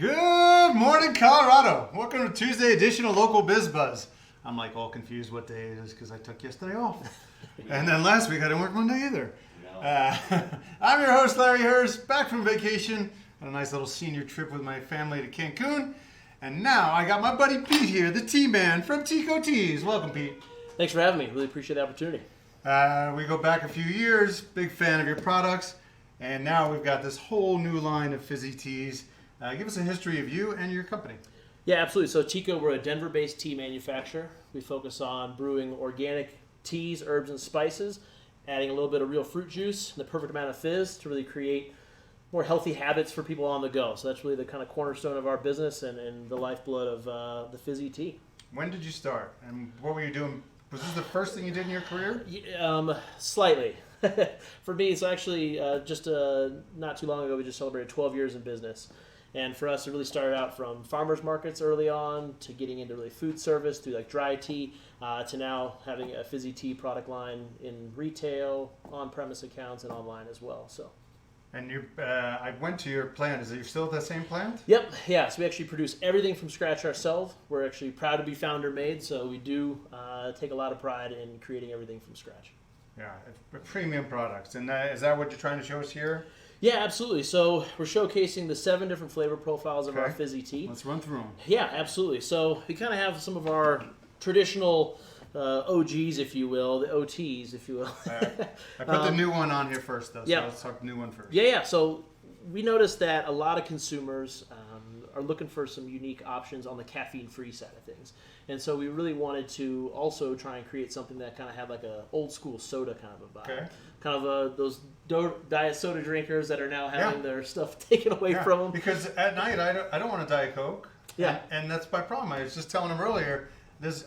Good morning, Colorado. Welcome to Tuesday edition of Local Biz Buzz. I'm like all confused what day it is because I took yesterday off. And then last week I didn't work Monday either. I'm your host, Larry Hurst, back from vacation on a nice little senior trip with my family to Cancun. And now I got my buddy Pete here, the tea man from Teakoe Teas. Welcome, Pete. Thanks for having me. Really appreciate the opportunity. We go back a few years, big fan of your products. And now we've got this whole new line of fizzy teas. Give us a history of you and your company. Yeah, absolutely. So Teakoe, we're a Denver-based tea manufacturer. We focus on brewing organic teas, herbs, and spices, adding a little bit of real fruit juice, and the perfect amount of fizz to really create more healthy habits for people on the go. So that's really the kind of cornerstone of our business and the lifeblood of the fizzy tea. When did you start, and what were you doing? Was this the first thing you did in your career? Slightly. For me, it's actually just not too long ago, we just celebrated 12 years in business. And for us, it really started out from farmers markets early on to getting into really food service through like dry tea to now having a fizzy tea product line in retail, on-premise accounts, and online as well. So. And I went to your plant. Is it still at the same plant? Yep. Yeah. So we actually produce everything from scratch ourselves. We're actually proud to be founder-made, so we do take a lot of pride in creating everything from scratch. Yeah, premium products. And is that what you're trying to show us here? Yeah, absolutely. So we're showcasing the 7 different flavor profiles of our fizzy tea. Let's run through them. Yeah, absolutely. So we kind of have some of our traditional OGs, if you will, the OTs, if you will. I put the new one on here first, though, so yeah. let's talk the new one first. Yeah. So we noticed that a lot of consumers are looking for some unique options on the caffeine-free side of things. And so we really wanted to also try and create something that kind of had like a old school soda kind of a vibe. Okay. Kind of those diet soda drinkers that are now having their stuff taken away from them. Because at night I don't want a Diet Coke. Yeah. And that's my problem. I was just telling him earlier,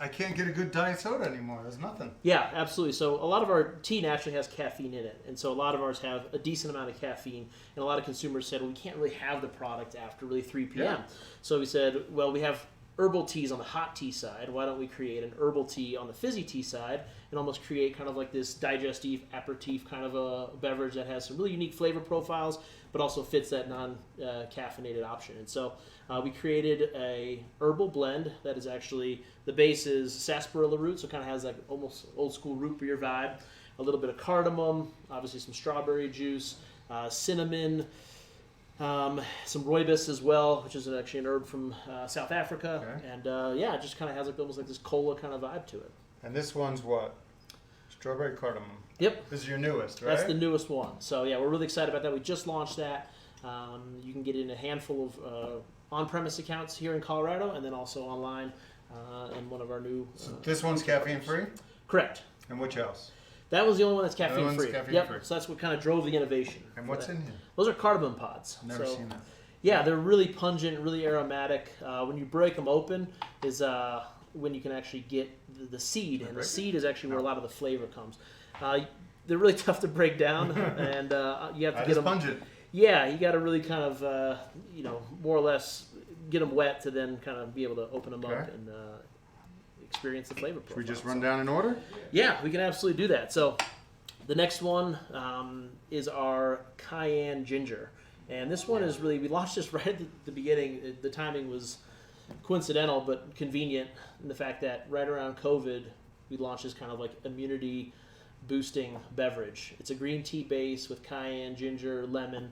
I can't get a good diet soda anymore. There's nothing. Yeah, absolutely. So a lot of our tea naturally has caffeine in it. And so a lot of ours have a decent amount of caffeine. And a lot of consumers said, well, we can't really have the product after really 3 p.m. Yeah. So we said, well, we have herbal teas on the hot tea side. Why don't we create an herbal tea on the fizzy tea side and almost create kind of like this digestive aperitif kind of a beverage that has some really unique flavor profiles, but also fits that non-caffeinated option. And so we created a herbal blend that is actually, the base is sarsaparilla root, so it kind of has like almost old school root beer vibe, a little bit of cardamom, obviously some strawberry juice, cinnamon, some rooibos as well, which is actually an herb from South Africa. Okay. And it just kind of has like almost like this cola kind of vibe to it. And this one's what? Strawberry cardamom. Yep. This is your newest, right? That's the newest one. So yeah, we're really excited about that. We just launched that. You can get it in a handful of on-premise accounts here in Colorado, and then also online in one of our new. So this one's caffeine-free? Correct. And which else? That was the only one that's caffeine-free. Caffeine-free. So that's what kind of drove the innovation. And what's in here? Those are cardamom pods. Never seen that. Yeah, they're really pungent, really aromatic. When you break them open is when you can actually get the seed, and the seed is actually where a lot of the flavor comes. They're really tough to break down, and you have to get them pungent. Yeah, you got to really kind of more or less get them wet to then kind of be able to open them up and experience the flavor profile. Should we just run down in order? Yeah, we can absolutely do that. So the next one is our cayenne ginger. And this one is really, we launched this right at the beginning. The timing was coincidental but convenient in the fact that right around COVID, we launched this kind of like immunity boosting beverage. It's a green tea base with cayenne, ginger, lemon.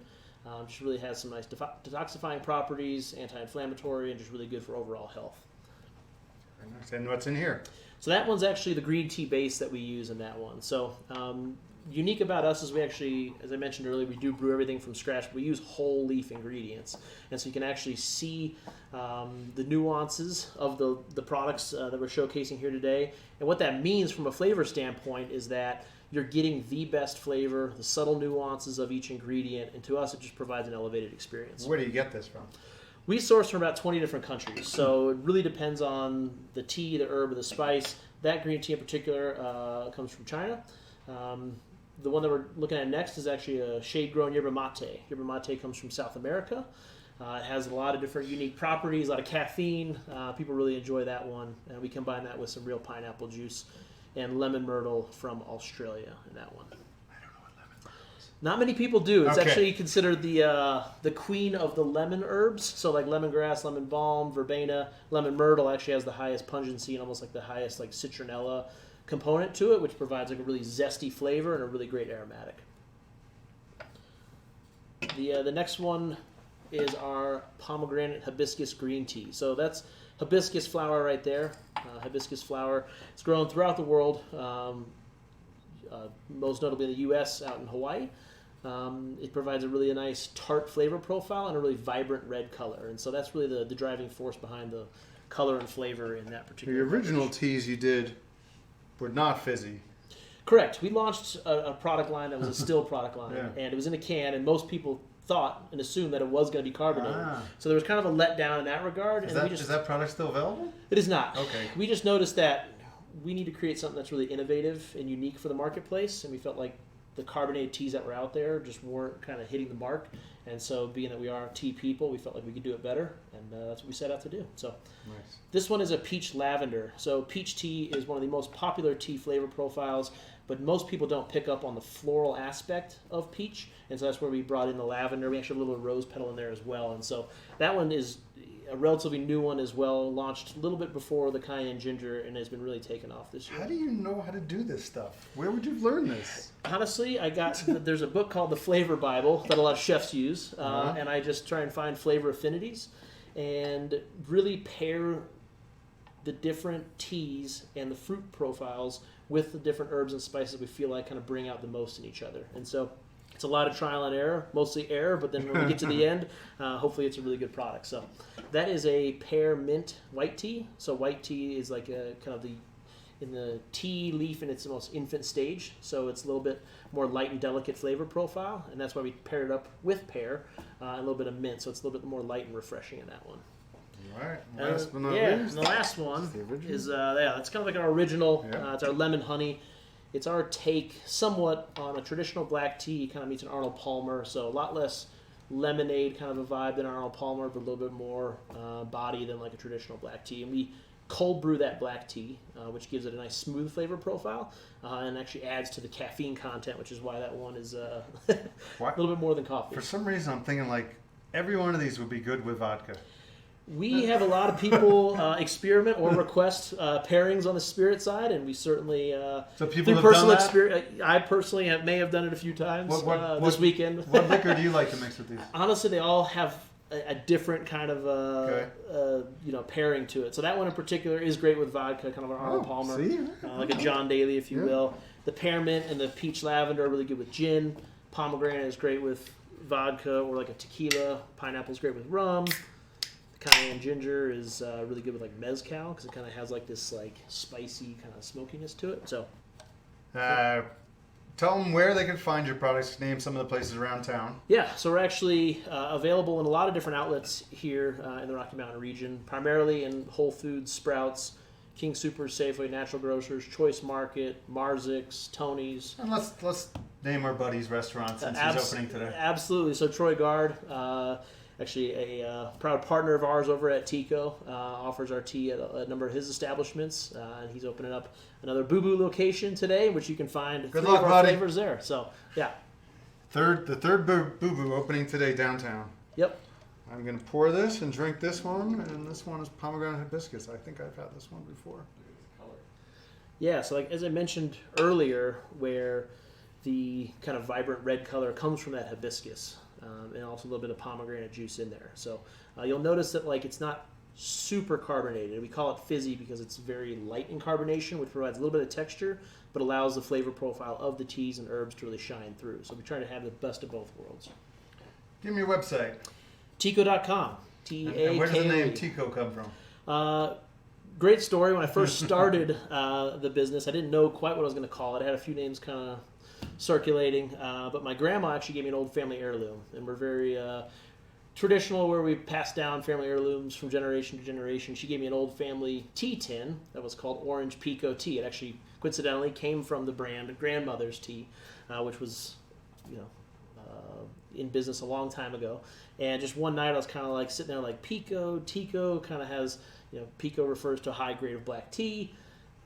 Just really has some nice detoxifying properties, anti-inflammatory, and just really good for overall health. Very nice. And what's in here? So that one's actually the green tea base that we use in that one. So unique about us is we actually, as I mentioned earlier, we do brew everything from scratch. But we use whole leaf ingredients. And so you can actually see the nuances of the products that we're showcasing here today. And what that means from a flavor standpoint is that you're getting the best flavor, the subtle nuances of each ingredient. And to us, it just provides an elevated experience. Where do you get this from? We source from about 20 different countries, so it really depends on the tea, the herb, or the spice. That green tea in particular comes from China. The one that we're looking at next is actually a shade-grown yerba mate. Yerba mate comes from South America. It has a lot of different unique properties, a lot of caffeine. People really enjoy that one, and we combine that with some real pineapple juice and lemon myrtle from Australia in that one. I don't know what lemon myrtle is. Not many people do. It's Okay. actually considered the queen of the lemon herbs. So like lemongrass, lemon balm, verbena, lemon myrtle actually has the highest pungency and almost like the highest like citronella component to it, which provides like a really zesty flavor and a really great aromatic. The next one is our pomegranate hibiscus green tea. So that's hibiscus flower right there. Hibiscus flower. It's grown throughout the world, most notably in the U.S., out in Hawaii. It provides a really nice tart flavor profile and a really vibrant red color. And so that's really the driving force behind the color and flavor in that particular The original beverage. teas you did were not fizzy. Correct. We launched a product line that was a still product line, Yeah. and it was in a can, and most people thought and assumed that it was going to be carbonated. Ah. So there was kind of a letdown in that regard. Is And that product still available? It is not. Okay. We just noticed that we need to create something that's really innovative and unique for the marketplace, and we felt like the carbonated teas that were out there just weren't kind of hitting the mark. And so, being that we are tea people, we felt like we could do it better, and that's what we set out to do. So, Nice. this one is a peach lavender. So, peach tea is one of the most popular tea flavor profiles, but most people don't pick up on the floral aspect of peach, and so that's where we brought in the lavender. We actually have a little rose petal in there as well, and so that one is a relatively new one as well, launched a little bit before the cayenne ginger, and has been really taken off this year. How do you know how to do this stuff? Where would you learn this? Honestly, there's a book called The Flavor Bible that a lot of chefs use, Uh-huh. and I just try and find flavor affinities and really pair the different teas and the fruit profiles with the different herbs and spices we feel like kind of bring out the most in each other. And so it's a lot of trial and error, mostly error, but then when we get to the end, hopefully it's a really good product. So that is a pear mint white tea. So white tea is like a kind of in the tea leaf in its most infant stage, so it's a little bit more light and delicate flavor profile, and that's why we paired it up with pear and a little bit of mint, so it's a little bit more light and refreshing in that one. All right. Last but not yeah, least. and the last one the original? is it's kind of like our original. Yeah. It's our lemon honey. It's our take somewhat on a traditional black tea. Kind of meets an Arnold Palmer, so a lot less lemonade kind of a vibe than Arnold Palmer, but a little bit more body than like a traditional black tea. And we cold brew that black tea, which gives it a nice smooth flavor profile, and actually adds to the caffeine content, which is why that one is a little bit more than coffee. For some reason, I'm thinking like every one of these would be good with vodka. We have a lot of people experiment or request pairings on the spirit side, and we certainly So people through have personal done that? experience. I personally may have done it a few times this weekend. What liquor do you like to mix with these? Honestly, they all have a different kind of Okay. pairing to it. So that one in particular is great with vodka, kind of an Arnold Oh, Palmer, see? like a John Daly, if you Yeah. will. The pearmint and the peach lavender are really good with gin. Pomegranate is great with vodka or like a tequila. Pineapple is great with rum. Cayenne ginger is really good with like mezcal because it kind of has like this like spicy kind of smokiness to it. So Tell them where they can find your products. Name some of the places around town. yeah, so we're actually available in a lot of different outlets here in the Rocky Mountain region, primarily in Whole Foods, Sprouts, King Soopers, Safeway, Natural Grocers, Choice Market, Marzick's, Tony's. And let's name our buddy's restaurant since he's opening today. Absolutely. So Troy Guard, actually a proud partner of ours over at Teakoe, offers our tea at a number of his establishments, and he's opening up another Boo Boo location today, which you can find Good 3 luck, of our buddy. flavors there. So yeah, The third Boo Boo opening today downtown. yep. I'm going to pour this and drink this one, and this one is pomegranate hibiscus. I think I've had this one before. Yeah, so like as I mentioned earlier, where the kind of vibrant red color comes from that hibiscus, and also a little bit of pomegranate juice in there. So you'll notice that like it's not super carbonated. We call it fizzy because it's very light in carbonation, which provides a little bit of texture, but allows the flavor profile of the teas and herbs to really shine through. So we try to have the best of both worlds. Give me your website. Teakoe.com. And where does the name Teakoe. Teakoe come from? Great story. When I first started the business, I didn't know quite what I was going to call it. I had a few names kind of circulating, but my grandma actually gave me an old family heirloom, and we're very traditional where we pass down family heirlooms from generation to generation. She gave me an old family tea tin that was called Orange Teakoe Tea. It actually coincidentally came from the brand Grandmother's Tea, which was in business a long time ago. And just one night I was kind of like sitting there like Teakoe kind of has, Teakoe refers to a high grade of black tea.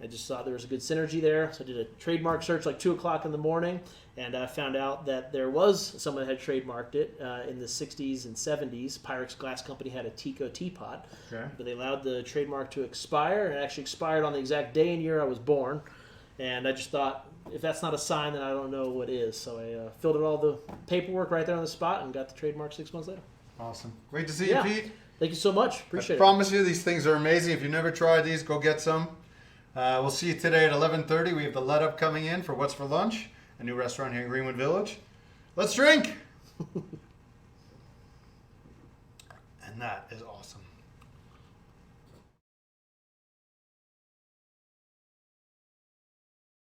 I just thought there was a good synergy there. So I did a trademark search like 2 o'clock in the morning, and I found out that there was someone that had trademarked it in the 60s and 70s. Pyrex Glass Company had a Teakoe teapot, but they allowed the trademark to expire, and it actually expired on the exact day and year I was born. And I just thought, if that's not a sign, then I don't know what is. So I filled out all the paperwork right there on the spot and got the trademark 6 months later. Awesome. Great to see you, Pete. Thank you so much. Appreciate it. I promise you, these things are amazing. If you've never tried these, go get some. We'll see you today at 11:30. We have the Let Up coming in for What's for Lunch, a new restaurant here in Greenwood Village. Let's drink! And that is all.